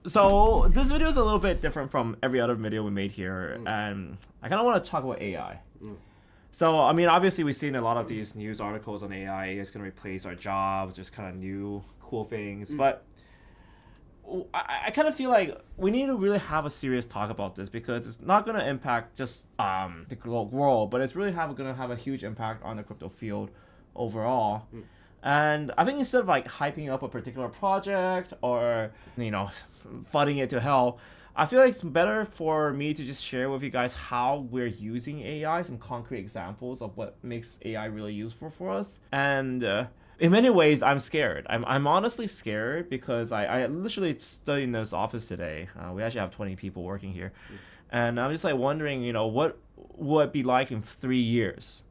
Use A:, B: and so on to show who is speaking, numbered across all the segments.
A: So this video is a little bit different from every other video we made here, and I kind of want to talk about AI. So, I mean, obviously we've seen a lot of these news articles on AI. It's going to replace our jobs. There's kind of new cool things, but I kind of feel like we need to really have a serious talk about this because it's not going to impact just the global world, but it's really going to have a huge impact on the crypto field overall. And I think instead of like hyping up a particular project or, flooding it to hell, I feel like it's better for me to just share with you guys how we're using AI, some concrete examples of what makes AI really useful for us. And in many ways, I'm scared. I'm honestly scared because I literally studied in this office today. We actually have 20 people working here. And I'm just like wondering, what will it be like in 3 years?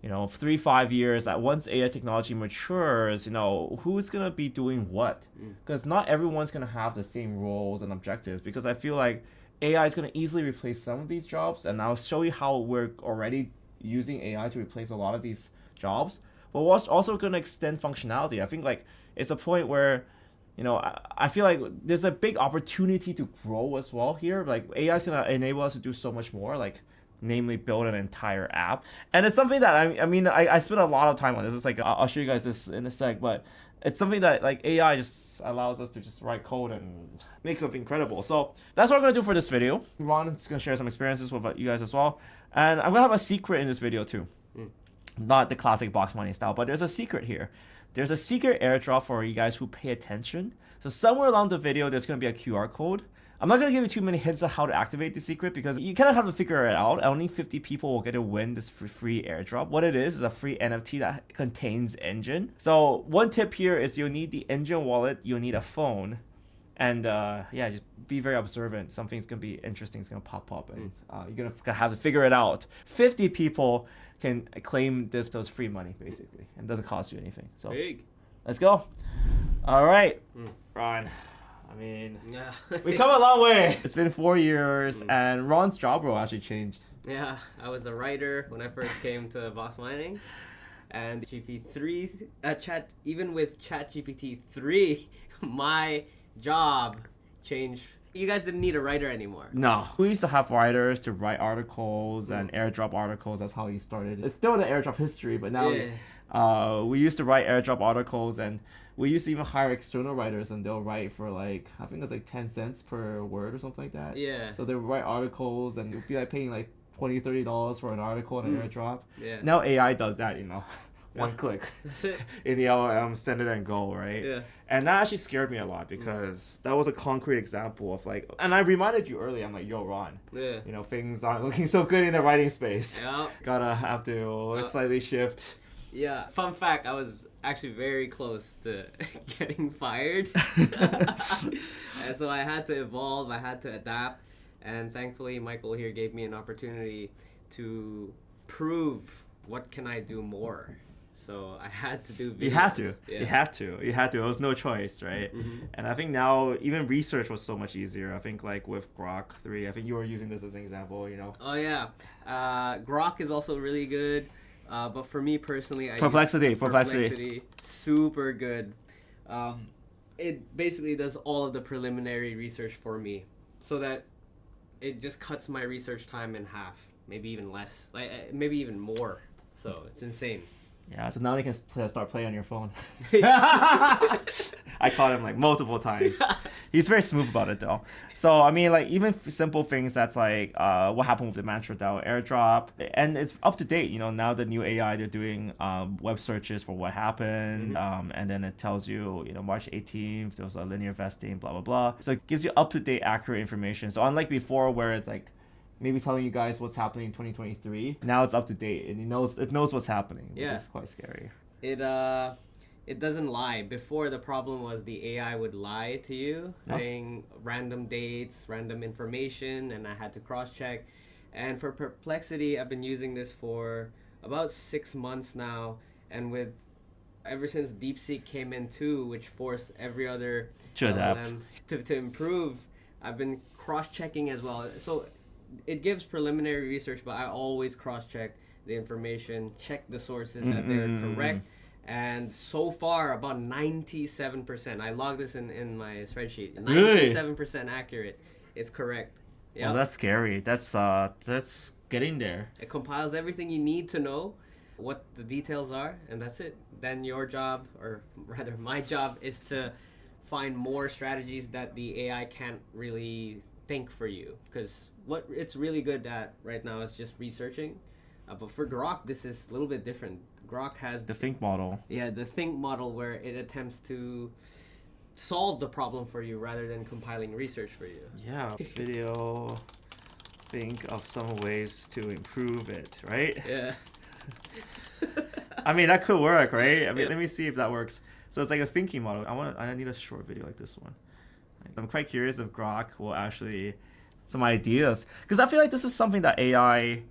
A: 3-5 years, that once AI technology matures, who's going to be doing what? Because not everyone's going to have the same roles and objectives, because I feel like AI is going to easily replace some of these jobs, and I'll show you how we're already using AI to replace a lot of these jobs, but we're also going to extend functionality. I think like it's a point where I feel like there's a big opportunity to grow as well here. Like AI is going to enable us to do so much more, like namely build an entire app. And it's something that I spent a lot of time on this. It's like I'll show you guys this in a sec, but it's something that like AI just allows us to just write code and make something incredible. So that's what I'm gonna do for this video. Ron is gonna share some experiences with you guys as well, and I'm gonna have a secret in this video too. Not the classic box mining style, but there's a secret here. There's a secret airdrop for you guys who pay attention. So somewhere along the video there's gonna be a QR code. I'm not going to give you too many hints on how to activate the secret because you kind of have to figure it out. Only 50 people will get to win this free airdrop. What it is a free NFT that contains Engine. So one tip here is you'll need the Engine wallet, you'll need a phone, and just be very observant. Something's going to be interesting, it's going to pop up, and you're going to have to figure it out. 50 people can claim those free money, basically, and it doesn't cost you anything. So
B: Big.
A: Let's go. All right, Ron. I mean, we come a long way. It's been 4 years, and Ron's job role actually changed.
B: Yeah, I was a writer when I first came to Boxmining, and even with ChatGPT 3, my job changed. You guys didn't need a writer anymore.
A: No. We used to have writers to write articles and airdrop articles. That's how you started. It's still the airdrop history, but now we used to write airdrop articles, and we used to even hire external writers, and they'll write for like, I think it's like 10 cents per word or something like that.
B: Yeah.
A: So they would write articles, and it would be like paying like $20-$30 for an article and an airdrop.
B: Yeah.
A: Now AI does that, one click.
B: That's it.
A: In the LLM, send it and go, right?
B: Yeah.
A: And that actually scared me a lot because that was a concrete example of like, and I reminded you earlier, I'm like, yo, Ron, things aren't looking so good in the writing space.
B: Yeah.
A: Gotta have to slightly shift.
B: Yeah. Fun fact, I was actually very close to getting fired. And so I had to evolve, I had to adapt, and thankfully Michael here gave me an opportunity to prove what can I do more. So I had to do videos.
A: You had to.
B: Yeah.
A: You had to. It was no choice, right? And I think now even research was so much easier. I think like with Grok 3, I think you were using this as an example,
B: Oh yeah. Grok is also really good. But for me personally, I use
A: Perplexity.
B: Super good. It basically does all of the preliminary research for me, so that it just cuts my research time in half, maybe even less, like maybe even more. So it's insane.
A: Yeah, so now you can start playing on your phone. I caught him like multiple times. He's very smooth about it though. So I mean, like even simple things that's like what happened with the Mantra DAO airdrop, and it's up to date. Now the new AI, they're doing web searches for what happened, and then it tells you, March 18th there was a linear vesting, blah blah blah. So it gives you up to date, accurate information. So unlike before, where it's like maybe telling you guys what's happening in 2023. Now it's up to date, and it knows what's happening, which is quite scary.
B: It doesn't lie. Before, the problem was the AI would lie to you, saying random dates, random information, and I had to cross-check. And for Perplexity, I've been using this for about 6 months now, and ever since DeepSeek came in too, which forced every other LLM to improve, I've been cross-checking as well. So it gives preliminary research, but I always cross-check the information, check the sources that they're correct, And so far, about 97%. I logged this in my spreadsheet.
A: Really?
B: 97% accurate. It's correct.
A: Yeah. Well, that's scary. That's getting there.
B: It compiles everything you need to know, what the details are, and that's it. Then your job, or rather my job, is to find more strategies that the AI can't really think for you. Because what it's really good at right now is just researching. But for Grok, this is a little bit different. Grok has
A: the think model.
B: Yeah, the think model, where it attempts to solve the problem for you rather than compiling research for you.
A: Yeah, video, think of some ways to improve it, right?
B: Yeah.
A: I mean, that could work, right? I mean,
B: Yeah.
A: let me see if that works. So it's like a thinking model. I need a short video like this one. I'm quite curious if Grok will actually some ideas, because I feel like this is something that AI,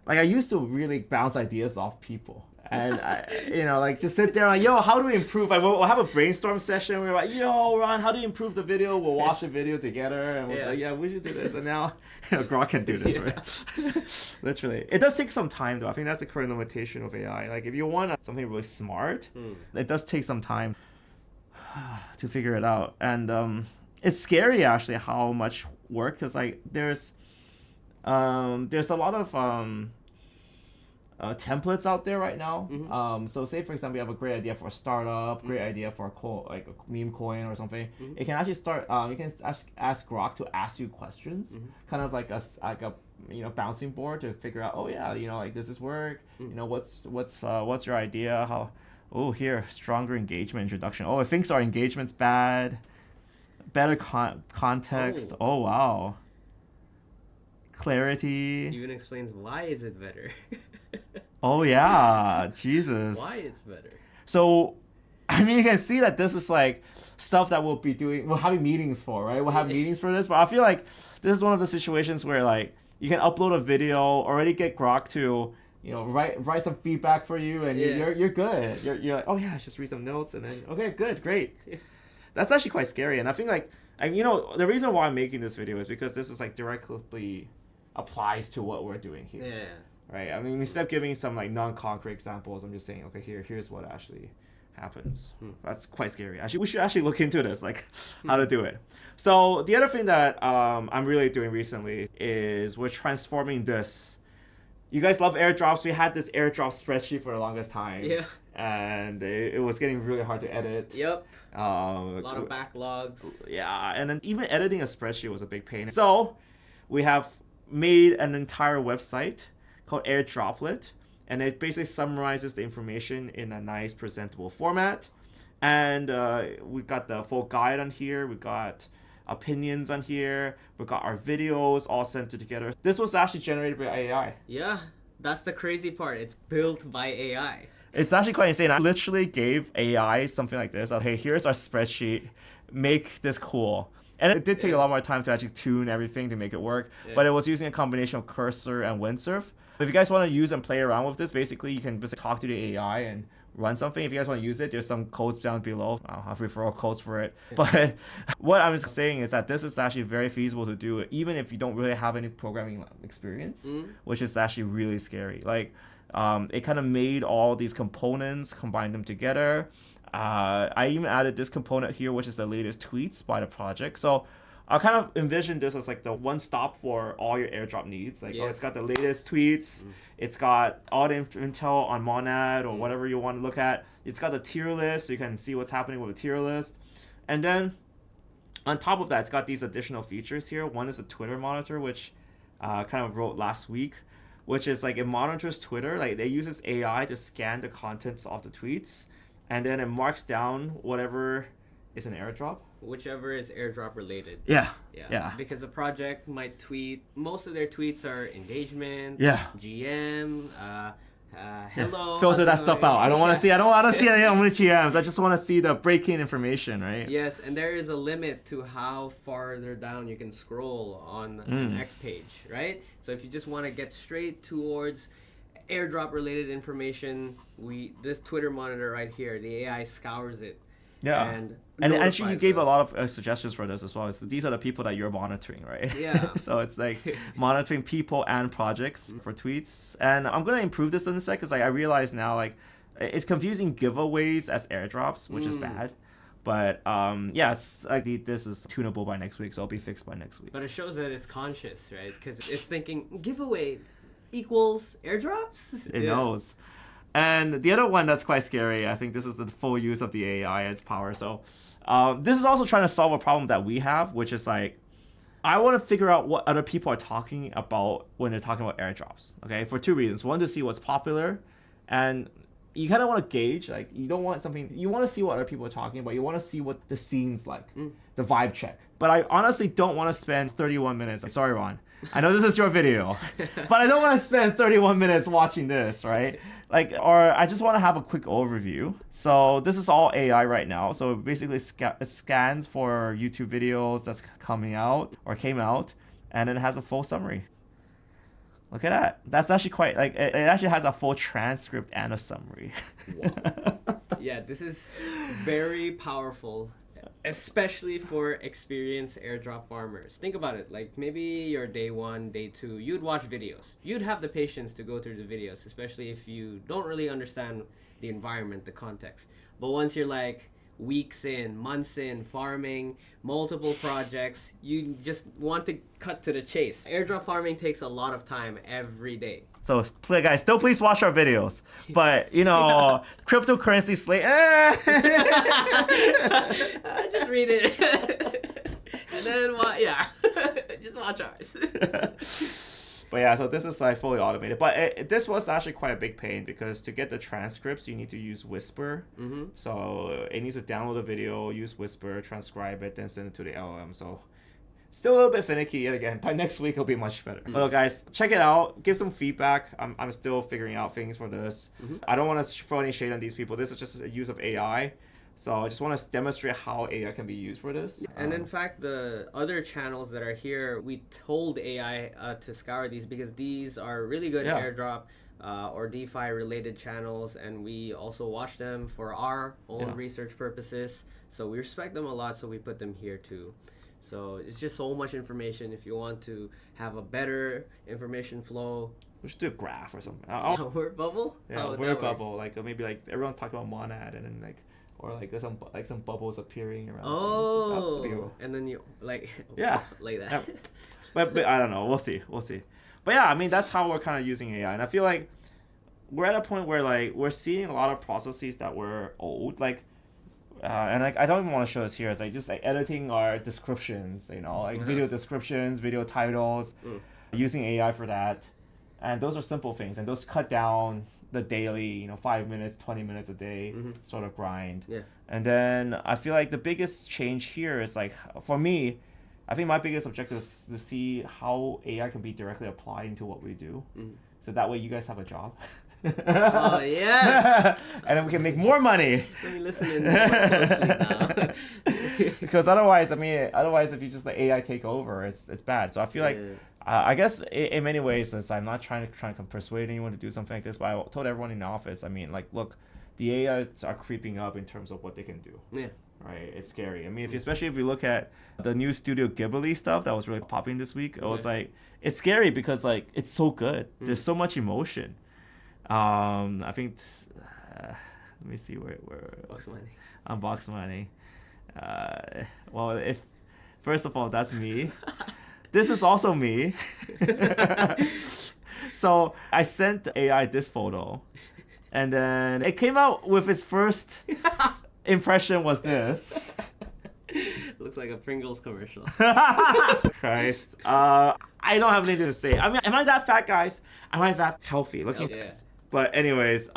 A: like I used to really bounce ideas off people. And I, just sit there like, yo, how do we improve? Like, we'll have a brainstorm session. We're like, yo, Ron, how do you improve the video? We'll watch the video together, and we're like, yeah, we should do this. And now, Grok can do this, right? Literally, it does take some time, though. I think that's the current limitation of AI. Like, if you want something really smart, it does take some time to figure it out. And it's scary actually how much work, because like there's a lot of templates out there right now. So say for example you have a great idea for a startup, great idea for like a meme coin or something. It can actually start. You can ask Grok to ask you questions, kind of like a bouncing board to figure out. Oh yeah, like does this work? What's your idea? How? Oh, here, stronger engagement introduction. Oh, it thinks our engagement's bad. Better context. Oh wow. Clarity.
B: Even explains why is it better.
A: Oh yeah, Jesus.
B: Why it's better.
A: So, I mean, you can see that this is like stuff that we're having meetings for, right? We'll have meetings for this, but I feel like this is one of the situations where like you can upload a video, already get Grok to write some feedback for you, and you're good. You're like, oh yeah, just read some notes, and then okay, good, great. That's actually quite scary, and I think like the reason why I'm making this video is because this is like directly applies to what we're doing here.
B: Yeah.
A: Right. I mean, instead of giving some like non-concrete examples, I'm just saying, okay, here's what actually happens. That's quite scary. Actually, we should actually look into this, like how to do it. So the other thing that I'm really doing recently is we're transforming this. You guys love airdrops. We had this airdrop spreadsheet for the longest time.
B: Yeah.
A: And it was getting really hard to edit.
B: Yep. A lot of backlogs.
A: Yeah, and then even editing a spreadsheet was a big pain. So we have made an entire website called AirDroplet, and it basically summarizes the information in a nice presentable format. And we got the full guide on here. We got opinions on here. We got our videos all centered together. This was actually generated by AI.
B: Yeah, that's the crazy part. It's built by AI.
A: It's actually quite insane. I literally gave AI something like this. Hey, here's our spreadsheet. Make this cool. And it did take a lot more time to actually tune everything to make it work. Yeah. But it was using a combination of Cursor and Windsurf. If you guys want to use and play around with this, basically you can just talk to the AI and run something. If you guys want to use it, there's some codes down below. I'll have referral codes for it. But what I'm saying is that this is actually very feasible to do, even if you don't really have any programming experience, which is actually really scary. Like, it kind of made all these components, combined them together. I even added this component here, which is the latest tweets by the project. So I kind of envision this as like the one stop for all your airdrop needs. Like, it's got the latest tweets. It's got all the intel on Monad or whatever you want to look at. It's got the tier list, so you can see what's happening with the tier list. And then on top of that, it's got these additional features here. One is a Twitter monitor, which kind of wrote last week, which is like it monitors Twitter. Like, it uses AI to scan the contents of the tweets, and then it marks down whatever is an airdrop.
B: Whichever is airdrop related.
A: Yeah.
B: Because the project might tweet, most of their tweets are engagement, GM, hello.
A: Filter that stuff out. I don't want to see any GMs. I just want to see the breaking information, right?
B: Yes, and there is a limit to how farther down you can scroll on the next page, right? So if you just want to get straight towards airdrop related information, this Twitter monitor right here, the AI scours it.
A: Yeah, and actually you gave a lot of suggestions for this as well. These are the people that you're monitoring, right?
B: Yeah.
A: So it's like monitoring people and projects for tweets. And I'm going to improve this in a sec, because like I realize now, like it's confusing giveaways as airdrops, which is bad. But yes, this is tunable by next week, so it'll be fixed by next week.
B: But it shows that it's conscious, right? Because it's thinking giveaway equals airdrops.
A: It knows. And the other one that's quite scary, I think this is the full use of the AI and its power. So this is also trying to solve a problem that we have, which is like, I want to figure out what other people are talking about when they're talking about airdrops. Okay, for two reasons. One, to see what's popular, and you kind of want to gauge, like, you don't want something, you want to see what other people are talking about. You want to see what the scene's like, the vibe check. But I honestly don't want to spend 31 minutes. Sorry, Ron. I know this is your video, but I don't want to spend 31 minutes watching this, right? Like, or I just want to have a quick overview. So this is all AI right now. So basically it scans for YouTube videos that's coming out or came out, and then it has a full summary. Look at that. That's actually quite, like, it actually has a full transcript and a summary.
B: Wow. Yeah, this is very powerful, especially for experienced airdrop farmers. Think about it. Like, maybe you're day 1, day 2, you'd watch videos. You'd have the patience to go through the videos, especially if you don't really understand the environment, the context. But once you're like weeks in, months in, farming, multiple projects, you just want to cut to the chase. Airdrop farming takes a lot of time every day.
A: So guys, still please watch our videos. But, cryptocurrency slate,
B: just read it. And then, just watch ours.
A: But yeah, so this is like fully automated. But this was actually quite a big pain, because to get the transcripts, you need to use Whisper. So it needs to download the video, use Whisper, transcribe it, then send it to the LLM. So still a little bit finicky yet again. By next week, it'll be much better. But guys, check it out. Give some feedback. I'm still figuring out things for this. I don't want to throw any shade on these people. This is just a use of AI. So I just want to demonstrate how AI can be used for this.
B: And in fact, the other channels that are here, we told AI to scour these, because these are really good airdrop or DeFi related channels, and we also watch them for our own research purposes. So we respect them a lot, so we put them here too. So it's just so much information. If you want to have a better information flow,
A: we should do a graph or something.
B: Word bubble?
A: Yeah, word bubble. Like maybe like everyone's talking about monad, and then like some bubbles appearing around.
B: Oh, and then you like like that.
A: Yeah. But I don't know. We'll see. But yeah, I mean, that's how we're kind of using AI, and I feel like we're at a point where like we're seeing a lot of processes that were old, like. And like I don't even want to show this here. It's like just like editing our descriptions, video descriptions, video titles, using AI for that, and those are simple things, and those cut down the daily, 5 minutes, 20 minutes a day sort of grind.
B: Yeah.
A: And then I feel like the biggest change here is like, for me, I think my biggest objective is to see how AI can be directly applied into what we do. So that way you guys have a job.
B: Oh, yes.
A: And then we can make more money.
B: Let me listen in more closely now.
A: Because otherwise, if you just let AI take over, it's bad. So I feel like, I guess in many ways, since I'm not trying to persuade anyone to do something like this, but I told everyone in the office, I mean, like, look, the AIs are creeping up in terms of what they can do.
B: Yeah.
A: Right, it's scary. I mean, especially if we look at the new Studio Ghibli stuff that was really popping this week, it was like, it's scary because like it's so good. There's so much emotion. I think, let me see where
B: Boxmining.
A: On Boxmining. Well, if first of all, that's me. This is also me. So I sent AI this photo, and then it came out with its first impression was this.
B: Looks like a Pringles commercial.
A: Christ. I don't have anything to say. I mean, am I that fat, guys? Am I that healthy looking?
B: Yeah.
A: But anyways,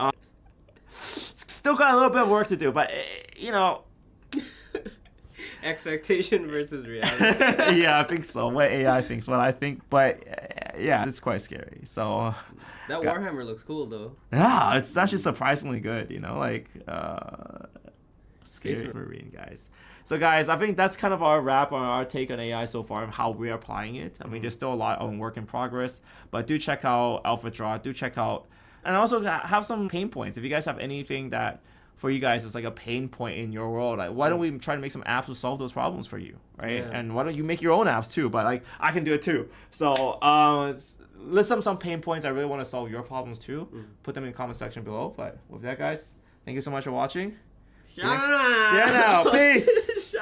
A: still got a little bit of work to do, but
B: Expectation versus reality.
A: Yeah, I think so. What AI thinks, what I think, but yeah, it's quite scary. So
B: that Warhammer looks cool though.
A: Yeah, it's actually surprisingly good. Scary Marine, guys. So guys, I think that's kind of our wrap on our take on AI so far and how we're applying it. I mean, there's still a lot of work in progress, but do check out Alpha Draw. Do check out, and also have some pain points. If you guys have anything that for you guys is like a pain point in your world, like why don't we try to make some apps to solve those problems for you, right?
B: Yeah.
A: And why don't you make your own apps too? But like I can do it too. So list some pain points. I really want to solve your problems too. Put them in the comment section below. But with that, guys, thank you so much for watching. See you now. Peace.